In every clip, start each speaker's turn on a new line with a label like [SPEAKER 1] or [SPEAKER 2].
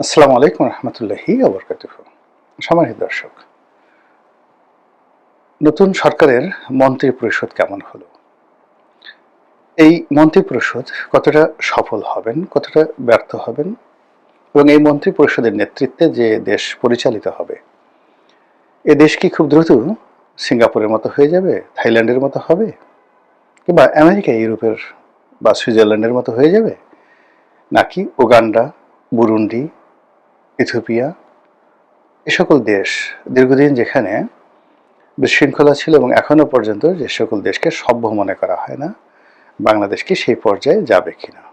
[SPEAKER 1] আসসালামু আলাইকুম রহমতুল্লাহি ওয়া বারাকাতুহু। সম্মানিত দর্শক, নতুন সরকারের মন্ত্রী পরিষদ কেমন হলো? এই মন্ত্রী পরিষদ কতটা সফল হবেন, কতটা ব্যর্থ হবেন এবং এই মন্ত্রী পরিষদের নেতৃত্বে যে দেশ পরিচালিত হবে, এ দেশ কি খুব দ্রুত সিঙ্গাপুরের মতো হয়ে যাবে, থাইল্যান্ডের মতো হবে, কিংবা আমেরিকা, ইউরোপের বা সুইজারল্যান্ডের মতো হয়ে যাবে, নাকি উগান্ডা, বুরুন্ডি, ইথিওপিয়া এ সকল দেশ দীর্ঘদিন যেখানে বিশৃঙ্খলা ছিল এবং এখনো পর্যন্ত যে সকল দেশকে সভ্য মনে করা হয় না, বাংলাদেশ কি সেই পর্যায়ে যাবে কিনা,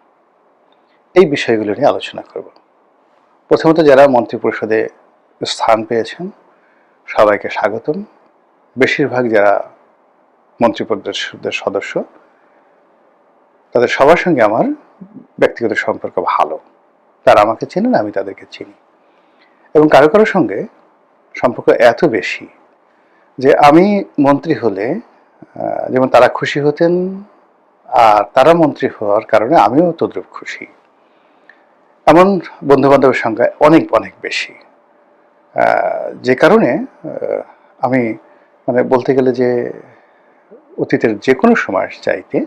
[SPEAKER 1] এই বিষয়গুলো নিয়ে আলোচনা করব। প্রথমত যারা মন্ত্রিপরিষদে স্থান পেয়েছেন সবাইকে স্বাগতম। বেশিরভাগ যারা মন্ত্রিপরিষদের সদস্য তাদের সবার সঙ্গে আমার ব্যক্তিগত সম্পর্ক ভালো। তারা আমাকে চেনেন, আমি তাদেরকে চিনি, এবং কারো কারোর সঙ্গে সম্পর্ক এত বেশি যে আমি মন্ত্রী হলে যেমন তারা খুশি হতেন, আর তারা মন্ত্রী হওয়ার কারণে আমিও তদ্রুপ খুশি। এমন বন্ধুবান্ধবের সংখ্যা অনেক অনেক বেশি, যে কারণে আমি বলতে গেলে যে অতীতের যে কোনো সময় চাইতে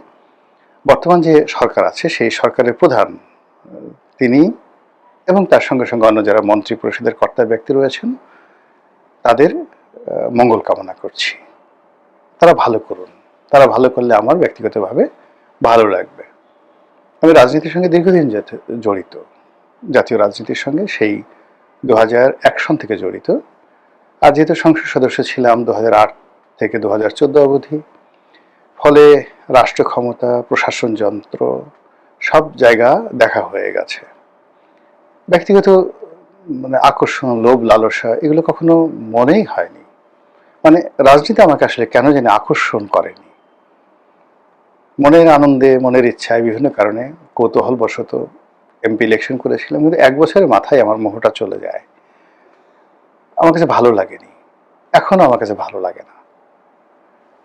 [SPEAKER 1] বর্তমান যে সরকার আছে সেই সরকারের প্রধান তিনি এবং তার সঙ্গে সঙ্গে অন্য যারা মন্ত্রী পরিষদের কর্তা ব্যক্তি রয়েছেন তাদের মঙ্গল কামনা করছি। তারা ভালো করুন, তারা ভালো করলে আমার ব্যক্তিগতভাবে ভালো লাগবে। আমি রাজনীতির সঙ্গে দীর্ঘদিন জড়িত, জাতীয় রাজনীতির সঙ্গে সেই 2001 সন থেকে জড়িত। আর যেহেতু সংসদ সদস্য ছিলাম 2008 থেকে 2014 অবধি, ফলে রাষ্ট্র ক্ষমতা, প্রশাসন যন্ত্র সব জায়গা দেখা হয়ে গেছে। ব্যক্তিগত আকর্ষণ, লোভ, লালসা এগুলো কখনো মনেই হয়নি। রাজনীতি আমাকে আসলে কেন জানি আকর্ষণ করেনি। মনের আনন্দে, মনের ইচ্ছায়, বিভিন্ন কারণে কৌতূহলবশত এমপি ইলেকশন করেছিলাম, কিন্তু 1 বছরের মাথায় আমার মোহটা চলে যায়। আমার কাছে ভালো লাগেনি, এখনো আমার কাছে ভালো লাগে না।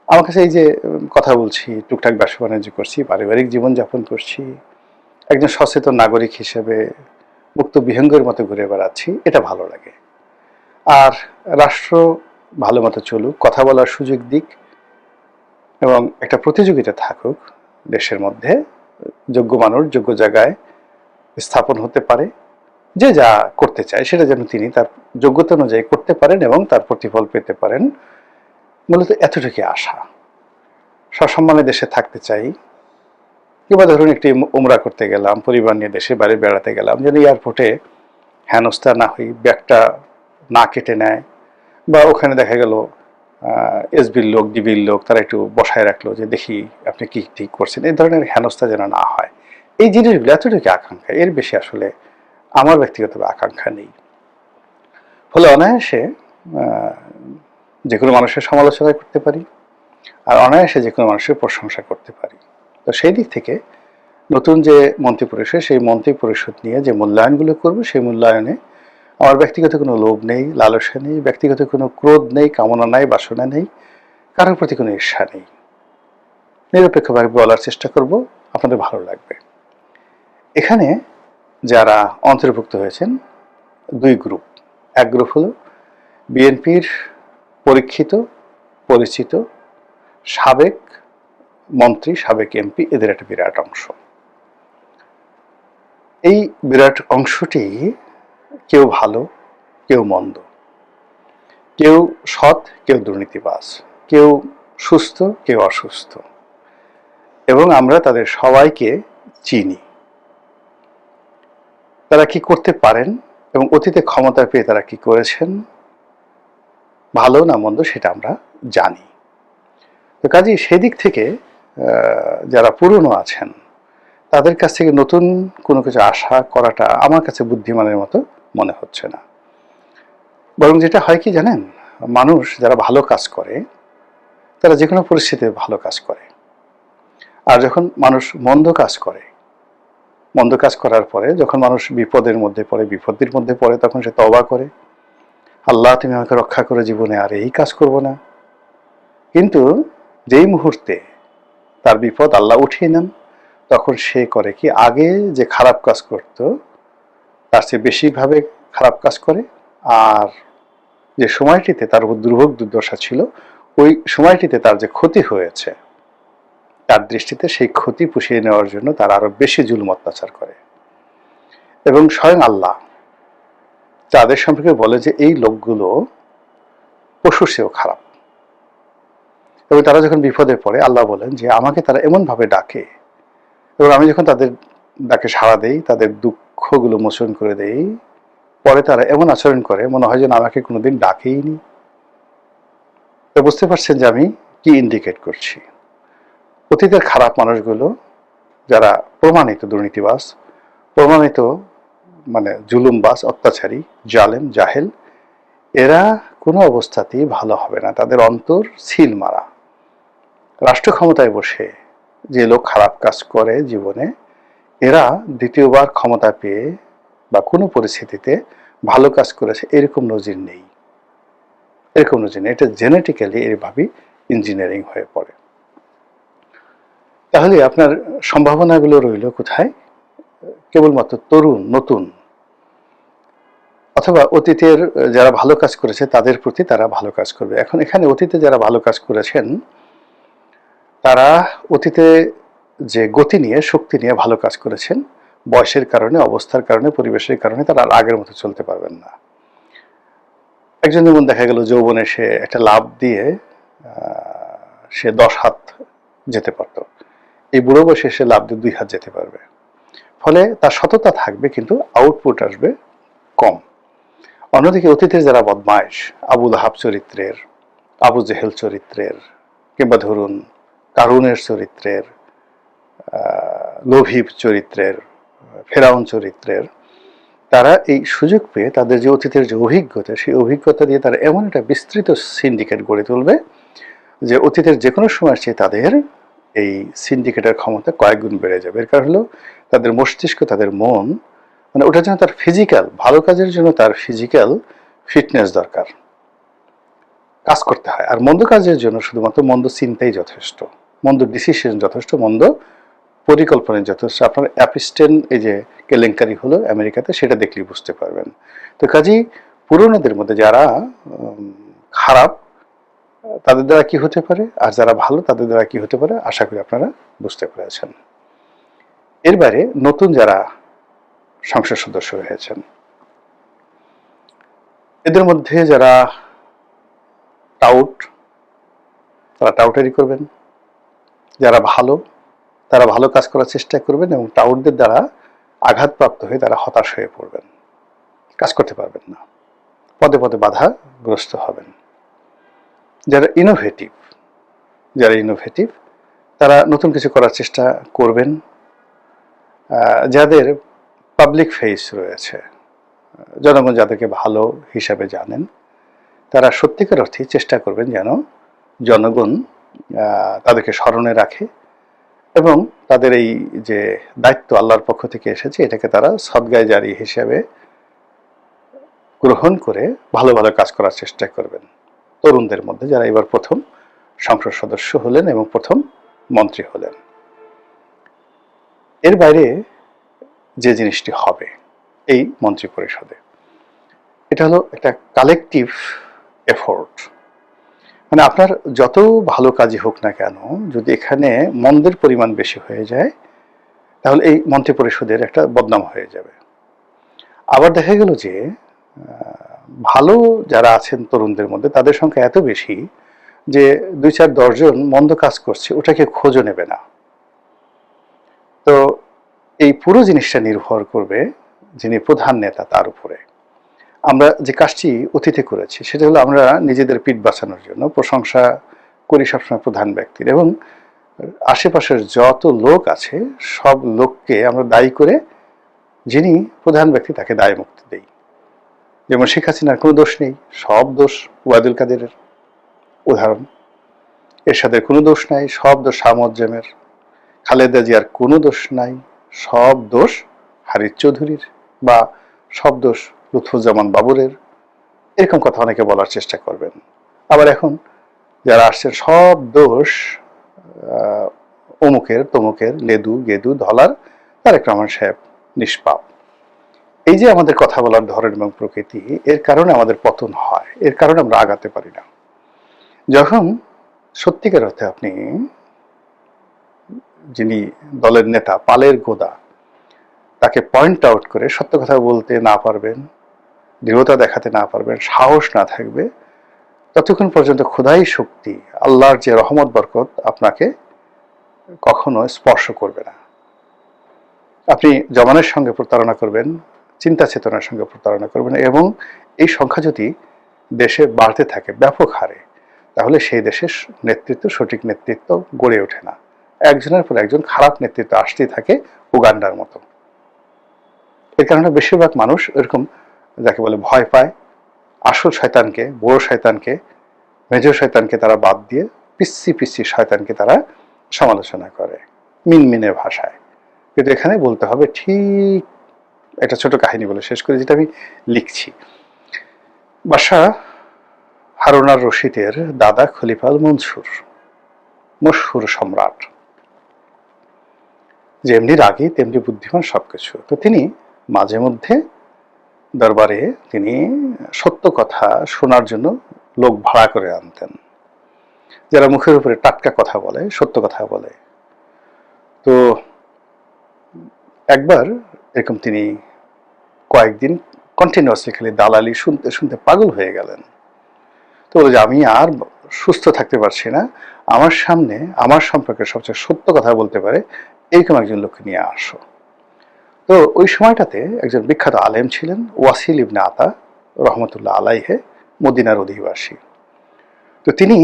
[SPEAKER 1] আমার কাছে এই যে কথা বলছি, টুকটাক ব্যবসা বাণিজ্য করছি, পারিবারিক জীবনযাপন করছি, একজন সচেতন নাগরিক হিসেবে মুক্ত বিহঙ্গের মতো ঘুরে বেড়াচ্ছি, এটা ভালো লাগে। আর রাষ্ট্র ভালো মতো চলুক, কথা বলার সুযোগ দিক এবং একটা প্রতিযোগিতা থাকুক দেশের মধ্যে, যোগ্য মানুষ যোগ্য জায়গায় স্থাপন হতে পারে, যে যা করতে চায় সেটা যেন তিনি তার যোগ্যতা অনুযায়ী করতে পারেন এবং তার প্রতিফল পেতে পারেন। মূলত এতটুকুই আশা। সসম্মানে দেশে থাকতে চাই, কিংবা ধরুন একটি উমরা করতে গেলাম, পরিবার নিয়ে দেশের বাইরে বেড়াতে গেলাম, যেন এয়ারপোর্টে হেনস্থা না হই, ব্যাগটা না কেটে নেয়, বা ওখানে দেখা গেল এসবির লোক, ডিবির লোক তারা একটু বসায় রাখলো যে দেখি আপনি কি ঠিক করছেন, এই ধরনের হেনস্থা যেন না হয়। এই জিনিসগুলো এতটুকু আকাঙ্ক্ষা, এর বেশি আসলে আমার ব্যক্তিগতভাবে আকাঙ্ক্ষা নেই। ফলে অনায়াসে যে কোনো মানুষের সমালোচনা করতে পারি, আর অনায়াসে যে কোনো মানুষের প্রশংসা করতে পারি। তো সেই দিক থেকে নতুন যে মন্ত্রী পরিষদ, সেই মন্ত্রী পরিষদ নিয়ে যে মূল্যায়নগুলো করব, সেই মূল্যায়নে আমার ব্যক্তিগত কোনো লোভ নেই, লালসা নেই, ব্যক্তিগত কোনো ক্রোধ নেই, কামনা নাই, বাসনা নেই, কারোর প্রতি কোনো ঈর্ষা নেই। নিরপেক্ষভাবে বলার চেষ্টা করব, আপনাদের ভালো লাগবে। এখানে যারা অন্তর্ভুক্ত হয়েছেন 2 গ্রুপ। এক গ্রুপ হলো বিএনপির পরীক্ষিত, পরিচিত সাবেক মন্ত্রী, সাবেক এমপি, এদের একটা বিরাট অংশ। এই বিরাট অংশটি কেউ ভালো, কেউ মন্দ, কেউ সৎ, কেউ দুর্নীতিবাজ, কেউ সুস্থ, কেউ অসুস্থ, এবং আমরা তাদের সবাইকে চিনি। তারা কি করতে পারেন এবং অতীতে ক্ষমতা পেয়ে তারা কি করেছেন, ভালো না মন্দ, সেটা আমরা জানি। তো কাজেই সেদিক থেকে যারা পুরনো আছেন তাদের কাছ থেকে নতুন কোনো কিছু আশা করাটা আমার কাছে বুদ্ধিমানের মতো মনে হচ্ছে না। বরং যেটা হয় কি জানেন, মানুষ যারা ভালো কাজ করে তারা যে কোনো পরিস্থিতিতে ভালো কাজ করে, আর যখন মানুষ মন্দ কাজ করে, মন্দ কাজ করার পরে যখন মানুষ বিপদের মধ্যে পড়ে, বিপত্তির মধ্যে পড়ে, তখন সে তওবা করে, আল্লাহ তুমি আমাকে রক্ষা করে, জীবনে আর এই কাজ করব না। কিন্তু যেই মুহূর্তে তার বিপদ আল্লাহ উঠিয়ে নেন, তখন সে করে কি, আগে যে খারাপ কাজ করত তার চেয়ে বেশিভাবে খারাপ কাজ করে, আর যে সময়টিতে তার উপর দুর্ভোগ দুর্দশা ছিল ওই সময়টিতে তার যে ক্ষতি হয়েছে তার দৃষ্টিতে সেই ক্ষতি পুষিয়ে নেওয়ার জন্য তার আরো বেশি জুলুম অত্যাচার করে। এবং স্বয়ং আল্লাহ তাদের সম্পর্কে বলে যে এই লোকগুলো পশুর চেয়েও খারাপ। এবং তারা যখন বিপদে পড়ে আল্লাহ বলেন যে আমাকে তারা এমনভাবে ডাকে, এবং আমি যখন তাদের ডাকে সাড়া দেই, তাদের দুঃখগুলো মোচন করে দেই, পরে তারা এমন আচরণ করে মনে হয় যেন আমাকে কোনোদিন ডাকেইনি। তো বুঝতে পারছেন যে আমি কি ইন্ডিকেট করছি। অতীতের খারাপ মানুষগুলো যারা প্রমাণিত দুর্নীতিবাজ, প্রমাণিত জুলুমবাজ, অত্যাচারী, জালেম, জাহেল, এরা কোনো অবস্থাতেই ভালো হবে না। তাদের অন্তর সিল মারা। রাষ্ট্র ক্ষমতায় বসে যে লোক খারাপ কাজ করে জীবনে, এরা দ্বিতীয়বার ক্ষমতা পেয়ে বা কোনো পরিস্থিতিতে ভালো কাজ করেছে এরকম নজির নেই। এরকম নজির নেই। এটা জেনেটিক্যালি এভাবেই ইঞ্জিনিয়ারিং হয়ে পড়ে। তাহলে আপনার সম্ভাবনাগুলো রইল কোথায়? কেবলমাত্র তরুণ, নতুন, অথবা অতীতের যারা ভালো কাজ করেছে তাদের প্রতি তারা ভালো কাজ করবে। এখন এখানে অতীতে যারা ভালো কাজ করেছেন তারা অতীতে যে গতি নিয়ে, শক্তি নিয়ে ভালো কাজ করেছেন, বয়সের কারণে, অবস্থার কারণে, পরিবেশের কারণে তারা আগের মতো চলতে পারবেন না। একজন যেমন দেখা গেল যৌবনে সে একটা লাভ দিয়ে সে 10 হাত যেতে পারত, এই বুড়ো বয়সে সে লাভ দিয়ে 2 হাত যেতে পারবে। ফলে তার সততা থাকবে কিন্তু আউটপুট আসবে কম। অন্যদিকে অতীতের যারা বদমাইশ, আবু লাহাব চরিত্রের, আবু জেহেল চরিত্রের, কিংবা ধরুন কারুনের চরিত্রের, লোভী চরিত্রের, ফেরাউন চরিত্রের, তারা এই সুযোগ পেয়ে তাদের যে অতীতের যে অভিজ্ঞতা, সেই অভিজ্ঞতা দিয়ে তারা এমন একটা বিস্তৃত সিন্ডিকেট গড়ে তুলবে যে অতীতের যে কোনো সময় চেয়ে তাদের এই সিন্ডিকেটের ক্ষমতা কয়েক গুণ বেড়ে যাবে। এর কারণ হলো তাদের মস্তিষ্ক, তাদের মন, ওটার জন্য তার ফিজিক্যাল, ভালো কাজের জন্য তার ফিজিক্যাল ফিটনেস দরকার, কাজ করতে হয়। আর মন্দ কাজের জন্য শুধুমাত্র মন্দ চিন্তাই যথেষ্ট, মন্দ ডিসিশন যথেষ্ট, মন্দ পরিকল্পনায় যথেষ্ট। আপনার অ্যাপিস্টেন এই যে কেলেঙ্কারি হলো আমেরিকাতে, সেটা দেখলেই বুঝতে পারবেন। তো কাজেই পুরনোদের মধ্যে যারা খারাপ তাদের দ্বারা কি হতে পারে, আর যারা ভালো তাদের দ্বারা কি হতে পারে, আশা করি আপনারা বুঝতে পেরেছেন। এর বাইরে নতুন যারা সংসদ সদস্য হয়েছেন, এদের মধ্যে যারা টাউট, তারা টাউটারি করবেন। যারা ভালো, তারা ভালো কাজ করার চেষ্টা করবেন, এবং টাউটদের দ্বারা আঘাতপ্রাপ্ত হয়ে তারা হতাশ হয়ে পড়বেন, কাজ করতে পারবেন না, পদে পদে বাধাগ্রস্ত হবেন। যারা ইনোভেটিভ তারা নতুন কিছু করার চেষ্টা করবেন। যাদের পাবলিক ফেস রয়েছে, জনগণ যাদেরকে ভালো হিসাবে জানেন, তারা সত্যিকার অর্থে চেষ্টা করবেন যেন জনগণ তাদেরকে স্মরণে রাখে, এবং তাদের এই যে দায়িত্ব আল্লাহর পক্ষ থেকে এসেছে এটাকে তারা সদগায়ে জারি হিসেবে গ্রহণ করে ভালো ভালো কাজ করার চেষ্টা করবেন। তরুণদের মধ্যে যারা এবার প্রথম সংসদ সদস্য হলেন এবং প্রথম মন্ত্রী হলেন। এর বাইরে যে জিনিসটি হবে এই মন্ত্রী পরিষদে, এটা হলো একটা কালেকটিভ এফোর্ট। আপনার যত ভালো কাজই হোক না কেন, যদি এখানে মন্দের পরিমাণ বেশি হয়ে যায় তাহলে এই মন্ত্রী পরিষদের একটা বদনাম হয়ে যাবে। আবার দেখা গেল যে ভালো যারা আছেন তরুণদের মধ্যে, তাদের সংখ্যা এত বেশি যে 2-4-10 জন মন্দ কাজ করছে, ওটাকে খোঁজও নেবে না। তো এই পুরো জিনিসটা নির্ভর করবে যিনি প্রধান নেতা তার উপরে। আমরা যে কাজটি অতীতে করেছি সেটা হলো আমরা নিজেদের পিঠ বাঁচানোর জন্য প্রশংসা করি সবসময় প্রধান ব্যক্তির, এবং আশেপাশের যত লোক আছে সব লোককে আমরা দায়ী করে যিনি প্রধান ব্যক্তি তাকে দায় মুক্তি দেই। যেমন শেখ হাসিনার কোনো দোষ নেই, সব দোষ ওবায়দুল কাদেরের উদাহরণ। এরশাদের কোনো দোষ নাই, সব দোষ শাহ মুয়াজ্জেমের। খালেদা জিয়ার কোনো দোষ নাই, সব দোষ হারিস চৌধুরীর, বা সব দোষ লুৎফুজ্জামান বাবরের। এরকম কথা অনেকে বলার চেষ্টা করবেন। আবার এখন যারা আসছেন সব দোষ অমুকের তমুকের, লেদু গেদু ধলার, তারেক রহমান সাহেব নিষ্পাপ। এই যে আমাদের কথা বলার ধরন এবং প্রকৃতি, এর কারণে আমাদের পতন হয়, এর কারণে আমরা আগাতে পারি না। যখন সত্যিকার অর্থে আপনি যিনি দলের নেতা, পালের গোদা, তাকে পয়েন্ট আউট করে সত্য কথা বলতে না পারবেন, দৃঢ়তা দেখাতে না পারবেন, সাহস না থাকবে, ততক্ষণ পর্যন্ত খোদাই শক্তি, আল্লাহর যে রহমত বরকত আপনাকে কখনো স্পর্শ করবে না। আপনি জমানের সঙ্গে প্রতারণা করবেন, চিন্তা চেতনার সঙ্গে প্রতারণা করবেন, এবং এই সংখ্যা যদি দেশে বাড়তে থাকে ব্যাপক হারে, তাহলে সেই দেশের নেতৃত্ব, সঠিক নেতৃত্ব গড়ে ওঠে না। একজনের পর একজন খারাপ নেতৃত্ব আসতেই থাকে, উগান্ডার মতো। এর কারণে বেশিরভাগ মানুষ এরকম যাকে বলে ভয় পায়, আসল শয়তানকে, বড় শয়তানকে, মেজর শয়তানকে তারা বাদ দিয়ে পিচ্ছি পিচ্ছি শয়তানকে তারা সমালোচনা করে মিনমিনে ভাষায়। কিন্তু এখানে বলতে হবে ঠিক একটা ছোট কাহিনী বলে শেষ করে, যেটা আমি লিখছি। বাদশাহ হারুন আর রশিদের দাদা খলিফা আল মনসুর, মশহুর সম্রাট, যেমনি রাগী তেমনি বুদ্ধিমান সবকিছু। তো তিনি মাঝে মধ্যে দরবারে তিনি সত্য কথা শোনার জন্য লোক ভাড়া করে আনতেন, যারা মুখের উপরে টাটকা কথা বলে, সত্য কথা বলে। তো একবার এরকম তিনি কয়েকদিন কন্টিনিউয়াসলি খালি দালালি শুনতে শুনতে পাগল হয়ে গেলেন। তো বলে যে আমি আর সুস্থ থাকতে পারছি না, আমার সামনে আমার সম্পর্কে সবচেয়ে সত্য কথা বলতে পারে এইরকম একজন লোককে নিয়ে আসো। তো ওই সময়টাতে একজন বিখ্যাত আলেম ছিলেন, ওয়াসিল ইবনে আতা রহমতুল্লাহ আলাইহে, মদিনার অধিবাসী। তো তিনি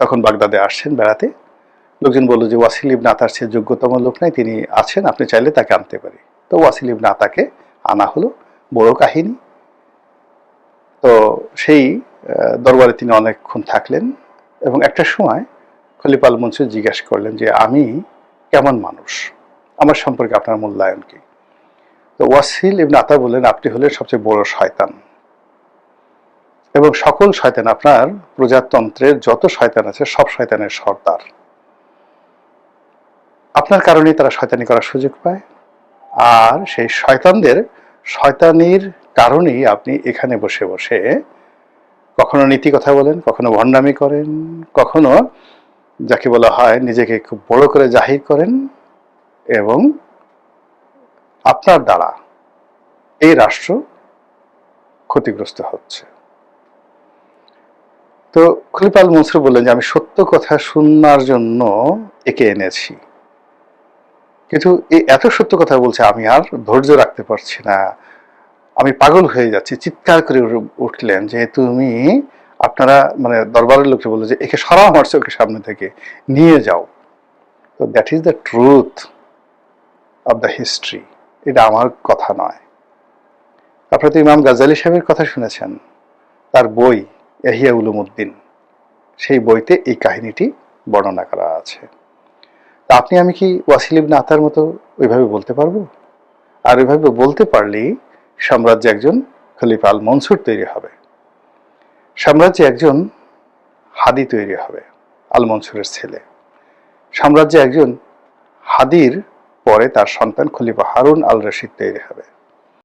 [SPEAKER 1] তখন বাগদাদে আসছেন বেড়াতে। লোকজন বলল যে ওয়াসিল ইবনে আতার চেয়ে যোগ্যতম লোক নাই, তিনি আছেন, আপনি চাইলে তাকে আনতে পারি। তো ওয়াসিল ইবনে আতাকে আনা হলো। বড় কাহিনী। তো সেই দরবারে তিনি অনেকক্ষণ থাকলেন, এবং একটা সময় খলিফা আল মনসুর জিজ্ঞাসা করলেন যে আমি কেমন মানুষ, আমার সম্পর্কে আপনার মূল্যায়ন কি? তো ওয়াসিল ইবনে আতা বললেন, আপনি হলেন সবচেয়ে বড় শয়তান, এবং সকল শয়তান, আপনার প্রজাতন্ত্রের যত শয়তান আছে সব শয়তানের সর্দার। আপনার কারণেই তারা শয়তানি করার সুযোগ পায়, আর সেই শয়তানদের শয়তানির কারণেই আপনি এখানে বসে বসে কখনো নীতি কথা বলেন, কখনো ভণ্ডামি করেন, কখনো যাকে বলা হয় নিজেকে খুব বড় করে জাহির করেন, এবং আপনার দ্বারা এই রাষ্ট্র ক্ষতিগ্রস্ত হচ্ছে। তো খলিফা আল মনসুর বললেন যে আমি সত্য কথা শোনার জন্য একে এনেছি, কিন্তু এই এত সত্য কথা বলছে আমি আর ধৈর্য রাখতে পারছি না, আমি পাগল হয়ে যাচ্ছি। চিৎকার করে উঠলেন যে তুমি, আপনারা মানে দরবারের লোককে বললো যে একে সরাও আমার চোখের সামনে থেকে, নিয়ে যাও। তো that is the truth of the history, এটা আমার কথা নয়। আপনারা তো ইমাম গাজ্জালি সাহেবের কথা শুনেছেন, তার বই ইহইয়া উলুমউদ্দিন, সেই বইতে এই কাহিনীটি বর্ণনা করা আছে। তা আপনি আমি কি ওয়াসিল ইবনে আতার মতো ওইভাবে বলতে পারবো? আর ওইভাবে বলতে পারলেই সাম্রাজ্যে একজন খলিফা আল মনসুর তৈরি হবে, সাম্রাজ্যে একজন হাদি তৈরি হবে, আল মনসুরের ছেলে। সাম্রাজ্যে একজন হাদির পরে তার সন্তান খলিফা হারুন আল রশিদ তৈরি হবে।